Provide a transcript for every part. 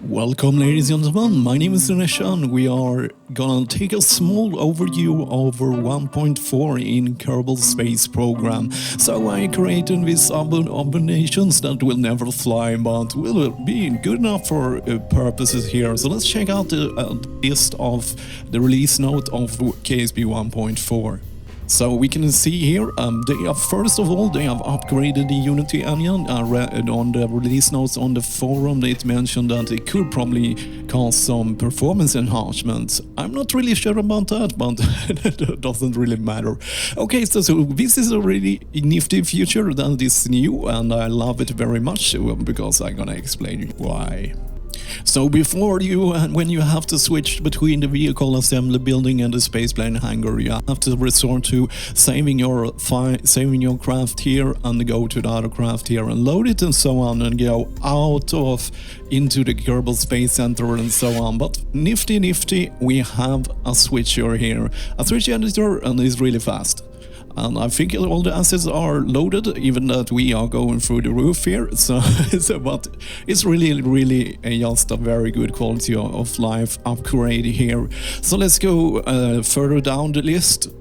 Welcome, ladies and gentlemen. My name is Dinesh, and we are gonna take a small overview over 1.4 in Kerbal Space Program. So I created these abominations that will never fly, but will be good enough for purposes here. So let's check out the list of the release note of KSP 1.4. So we can see here, first of all, they have upgraded the Unity engine. On the release notes on the forum, it mentioned that it could probably cause some performance enhancements. I'm not really sure about that, but it doesn't really matter. Okay, so this is a really nifty feature that is new, and I love it very much because I'm gonna explain why. So before when you have to switch between the vehicle assembly building and the spaceplane hangar, you have to resort to saving your craft here and go to the other craft here and load it and so on and go out of into the Kerbal Space Center and so on. But nifty, we have a switcher here, a switch editor, and it's really fast. And I think all the assets are loaded, even that we are going through the roof here. So but it's really just a very good quality of life upgrade here. So let's go further down the list.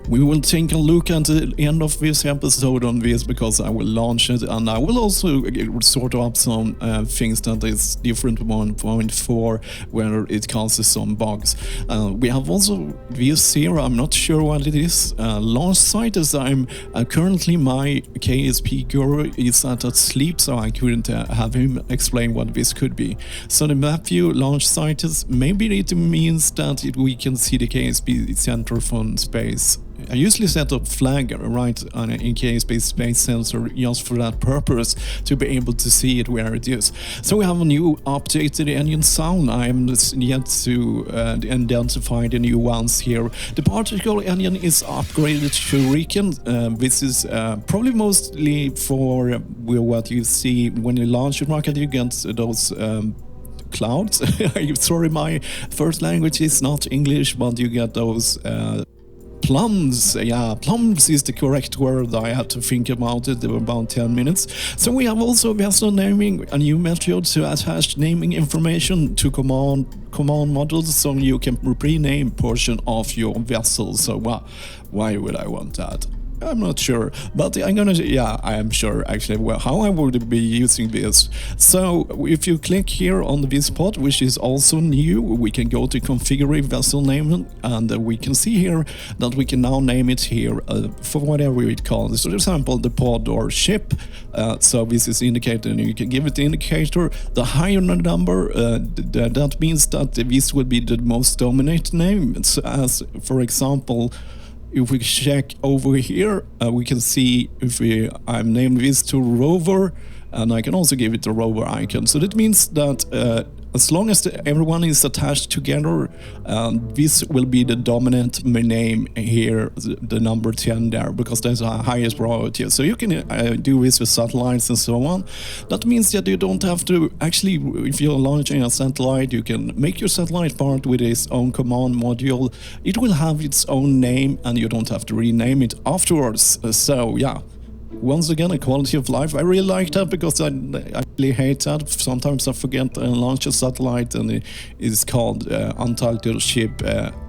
We will take a look at the end of this episode on this because I will launch it, and I will also sort up some things that is different 1.4 where it causes some bugs. We have also this here, I'm not sure what it is. Launch site, as I'm currently my KSP guru is at sleep, so I couldn't have him explain what this could be. So the map view launch site is, maybe it means that we can see the KSP center from space. I usually set up flag right in KSP Space Sensor just for that purpose, to be able to see it where it is. So we have a new updated engine sound. I am yet to identify the new ones here. The particle engine is upgraded to Hurricane. This is probably mostly for what you see when you launch your rocket. You get those clouds. Sorry, my first language is not English, but you get those plums. Yeah, plums is the correct word. I had to think about it about 10 minutes. So we have also vessel naming, a new method to attach naming information to command modules, so you can rename portion of your vessel. So why would I want that? I'm not sure, but I am sure actually how I would be using this. So if you click here on this pod, which is also new, we can go to configure vessel name, and we can see here that we can now name it here for whatever it calls. So for example, the pod or ship. So this is indicator, and you can give it the indicator. The higher the number, that means that this will be the most dominant name. So as for example, if we check over here, we can see if I've named this to rover, and I can also give it the rover icon. So that means that as long as everyone is attached together, this will be the dominant name here, the number 10 there, because that's our highest priority. So you can do this with satellites and so on. That means that you don't have to actually, if you're launching a satellite, you can make your satellite part with its own command module. It will have its own name, and you don't have to rename it afterwards. So yeah. Once again, a quality of life. I really like that because I really hate that. Sometimes I forget to launch a satellite, and it is called Untitled Ship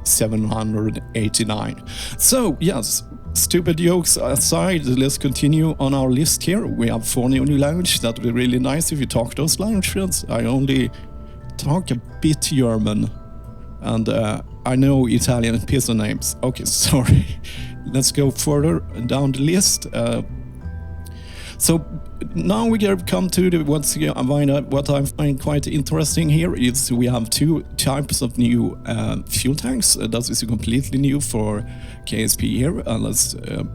789. So yes, stupid jokes aside, let's continue on our list here. We have 4 new languages. That would be really nice if you talk those languages. I only talk a bit German, and I know Italian and pizza names. Okay, sorry. Let's go further down the list. So now we have come to what I find quite interesting here is we have 2 types of new fuel tanks. That is completely new for KSP here.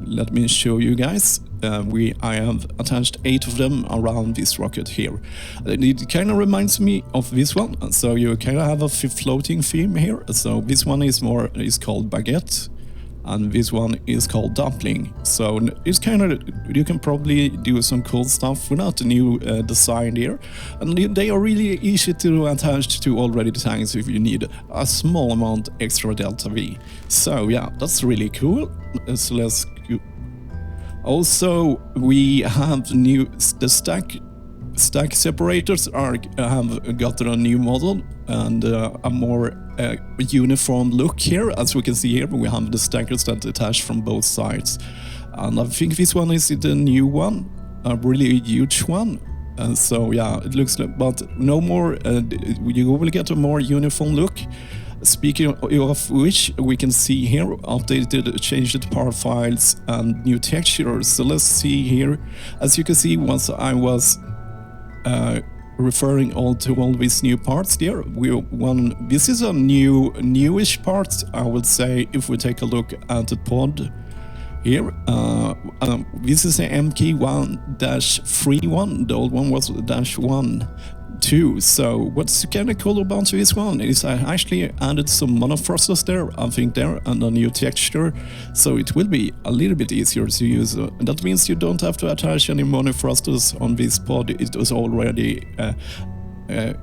Let me show you guys. I have attached 8 of them around this rocket here. It kind of reminds me of this one. So you kind of have a floating theme here. So this one is called baguette, and this one is called dumpling. So it's kind of, you can probably do some cool stuff without the new design here, and they are really easy to attach to already tanks if you need a small amount extra delta V. So yeah, that's really cool. So let's go. Also we have the stack stack separators have gotten a new model and a more uniform look here. As we can see here, we have the stackers that attach from both sides. And I think this one is the new one, a really huge one. So yeah, it looks like, but no more, you will get a more uniform look. Speaking of which, we can see here updated, changed part files and new textures. So let's see here. As you can see, once I was referring all these new parts there, this is a newish part, I would say. If we take a look at the pod here, this is the MK1-31, the old one was -1. So what's kind of cool about this one is I actually added some monofrosters there, I think there, and a new texture, so it will be a little bit easier to use. That means you don't have to attach any monofrosters on this pod. It was already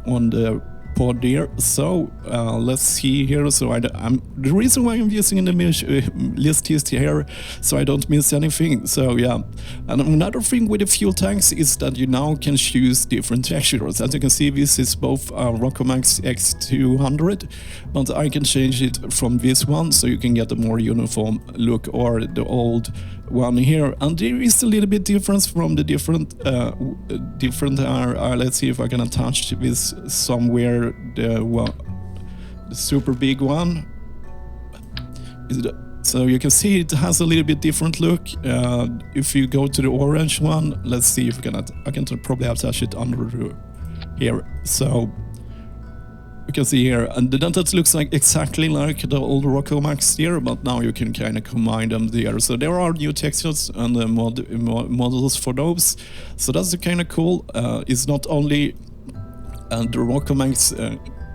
on the pod there. So let's see here. So the reason why I'm using in the list is here, so I don't miss anything. So yeah, and another thing with the fuel tanks is that you now can choose different textures. As you can see, this is both Rockomax X200, but I can change it from this one, so you can get a more uniform look, or the old one here. And there is a little bit difference from the different let's see if I can attach this somewhere. The super big one, so you can see it has a little bit different look. If you go to the orange one, let's see if I can probably attach it under here. So you can see here, and that looks like exactly like the old Rockomax here, but now you can kind of combine them there. So there are new textures and models for those. So that's kind of cool. It's not only the Rockomax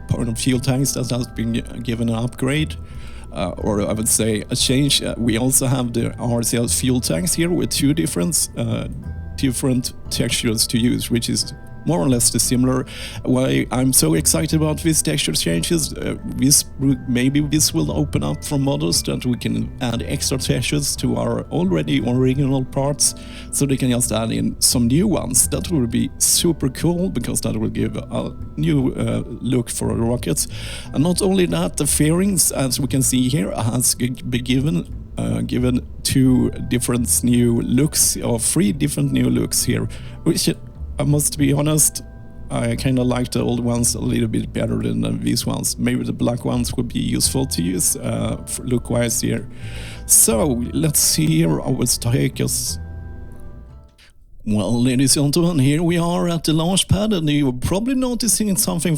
part of fuel tanks that has been given an upgrade, or I would say a change. We also have the RCL fuel tanks here with two different textures to use, which is more or less the similar. Why I'm so excited about these texture changes, maybe this will open up for models that we can add extra textures to our already original parts, so they can just add in some new ones. That will be super cool, because that will give a new look for the rockets. And not only that, the fairings, as we can see here, has been given two different new looks, or three different new looks here, which I must be honest, I kind of like the old ones a little bit better than these ones. Maybe the black ones would be useful to use look-wise here. So let's see here. I will take us. Well, ladies and gentlemen, here we are at the launch pad, and you're probably noticing something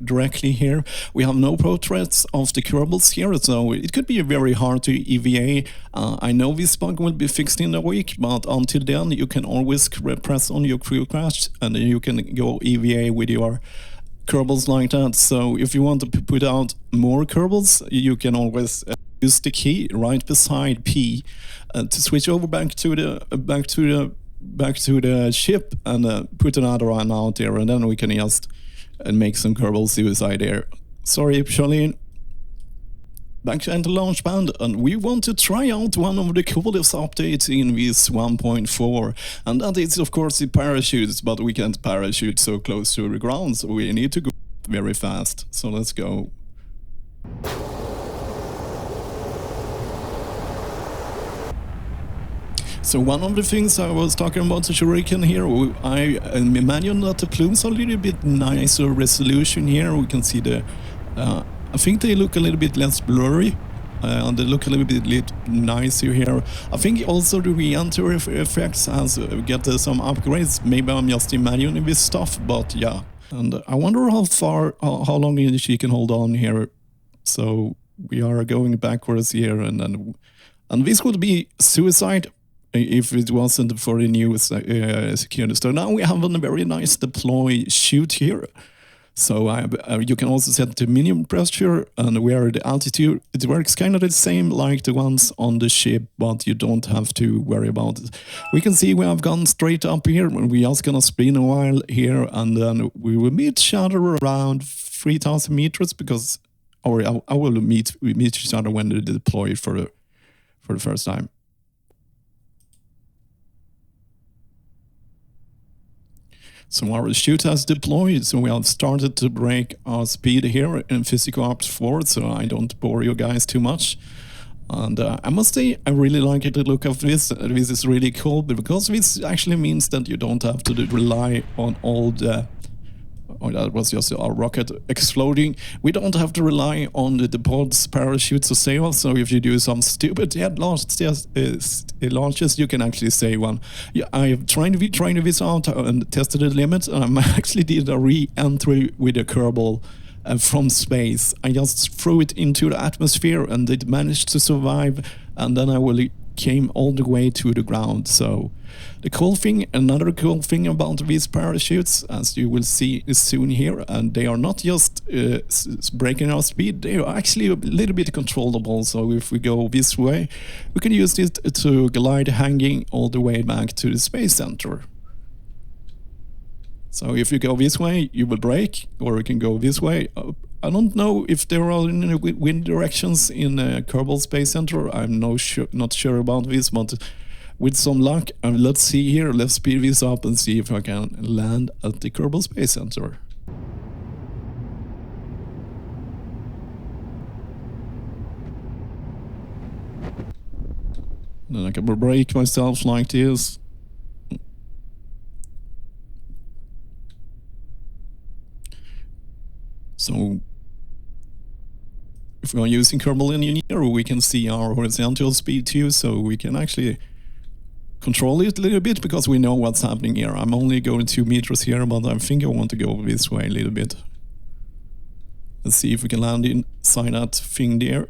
directly here. We have no portraits of the Kerbals here, so it could be very hard to EVA. I know this bug will be fixed in a week, but until then, you can always press on your crew crash, and then you can go EVA with your Kerbals like that. So if you want to put out more Kerbals, you can always use the key right beside P to switch over back to the ship and put another one out there, and then we can just make some Kerbal suicide there. Sorry, Charlene. Back to the launch pad, and we want to try out one of the coolest updates in this 1.4, and that is of course the parachutes, but we can't parachute so close to the ground, so we need to go very fast. So let's go. So one of the things I was talking about the Shuriken here, I imagine that the plumes are a little bit nicer resolution here. We can see I think they look a little bit less blurry, and they look a little bit nicer here. I think also the re-enter effects has get some upgrades. Maybe I'm just imagining this stuff, but yeah. And I wonder how long she can hold on here. So we are going backwards here, and this would be suicide if it wasn't for the new security. So now we have a very nice deploy shoot here. So you can also set the minimum pressure and where the altitude. It works kind of the same like the ones on the ship, but you don't have to worry about it. We can see we have gone straight up here, and we're just gonna spin a while here, and then we will meet each other around 3,000 meters, because I will meet each other when they deploy for the first time. So our chute has deployed, so we have started to break our speed here in Physical Ops 4, so I don't bore you guys too much. And I must say, I really like the look of this. This is really cool, because this actually means that you don't have to rely on all the... Oh, that was just our rocket exploding. We don't have to rely on the pods, parachutes, or sails. So if you do some stupid head launches, you can actually say one. Yeah, I have tried this out and tested the limit, and I actually did a re-entry with a Kerbal from space. I just threw it into the atmosphere, and it managed to survive. And then I came all the way to the ground. So the cool thing, another cool thing about these parachutes, as you will see soon here, and they are not just breaking our speed, they are actually a little bit controllable. So if we go this way, we can use it to glide hanging all the way back to the space center. So if you go this way, you will brake, or you can go this way. I don't know if there are any wind directions in Kerbal Space Center. I'm not sure about this, but with some luck, let's see here. Let's speed this up and see if I can land at the Kerbal Space Center. Then I can brake myself like this. So if we are using Kerbal Engineer, we can see our horizontal speed too, so we can actually control it a little bit, because we know what's happening here. I'm only going 2 meters here, but I think I want to go this way a little bit. Let's see if we can land inside that thing there.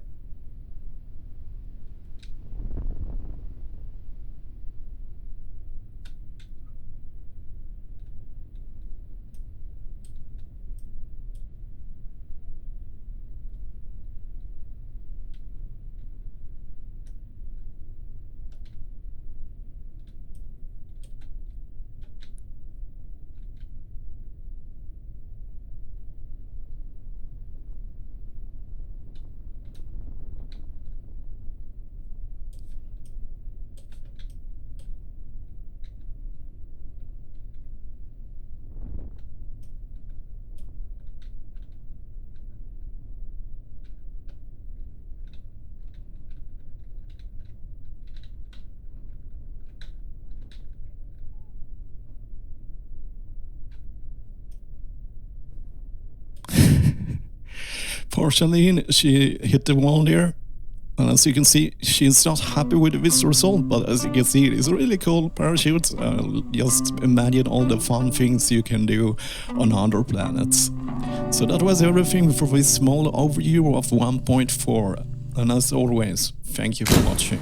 Partially, she hit the wall there, and as you can see, she's not happy with this result, but as you can see, it's a really cool parachute. Just imagine all the fun things you can do on other planets. So that was everything for this small overview of 1.4, and as always, thank you for watching.